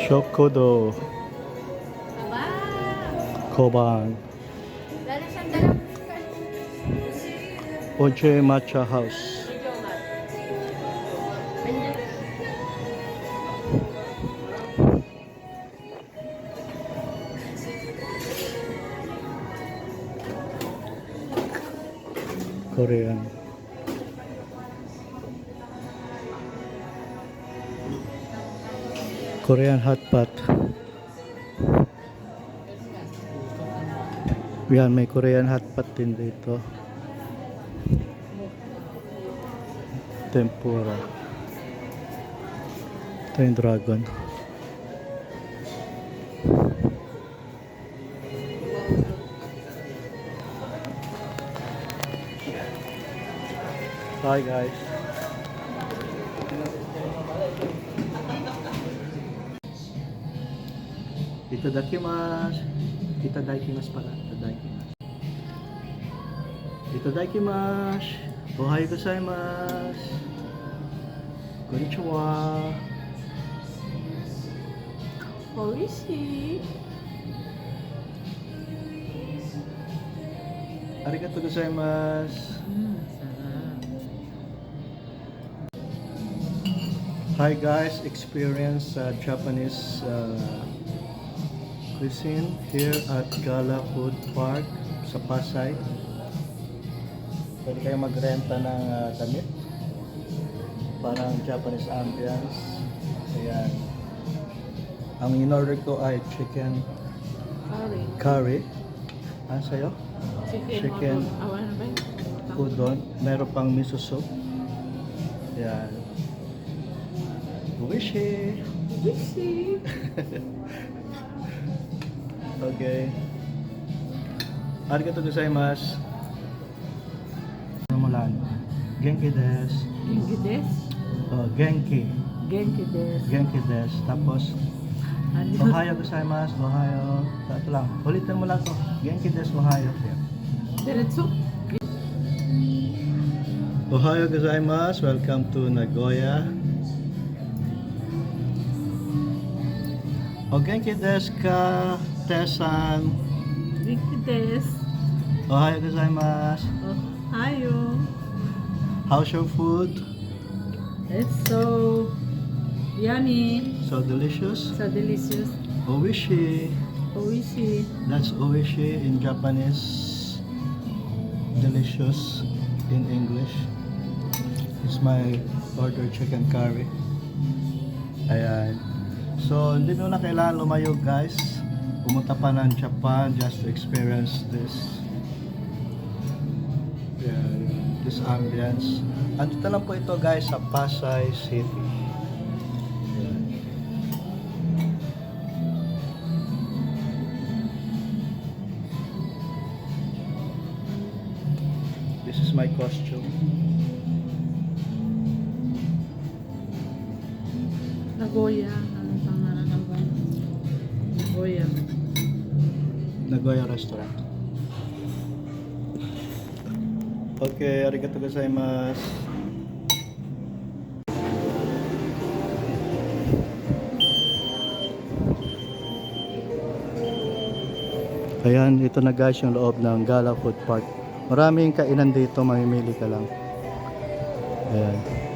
Shokodo Koban Oje Matcha House. Korean. Korean hot pot. Yan, may Korean hot pot din dito. Tempura. Ito yung dragon. Hi guys. Itadakimasu. Itadakimasu pala. Itadakimasu. Ohayo gozaimasu. Konnichiwa. Oishii. Arigatou gozaimasu. Sarap. Hi guys, experience Japanese cuisine here at Gala Food Park sa Pasay. Pwede kayo magrenta ng damit. Parang Japanese ambience. Ayan. Ang in-order ko ay chicken curry. Ano sa'yo? Chicken udon. Meron pang miso soup. Ayan. Oishii. Oishii. Okay. Arigatou gozaimasu. Namulan. Genki desu. Genki desu. Genki. Genki desu. Genki desu. Tapos, Ohayo gozaimasu. Ohayo. Ito lang. Ulitin mo lang to. Genki desu. Ohayo. Diretso. Ohayo gozaimasu. Welcome to Nagoya. O genki desu ka, Tesan. Genki desu. Ohayo gozaimasu. Ohayo. How's your food? It's so yummy. So delicious. So delicious. Oishii. Oishii. That's oishii in Japanese. Delicious in English. It's my order chicken curry. Ayan. So, hindi mo na kailangan lumayo guys. Pumunta pa ng Japan just to experience this. Ayan. This ambience. Andito lang po ito guys sa Pasay City. Ayan. This is my costume. Nagoya. Anong pangalan ng ba? Nagoya. Nagoya Restaurant. Okay, arigatou gozaimasu. Ayan, ito na guys yung loob ng Gala Food Park. Maraming kainan dito, mamimili ka lang. Ayan.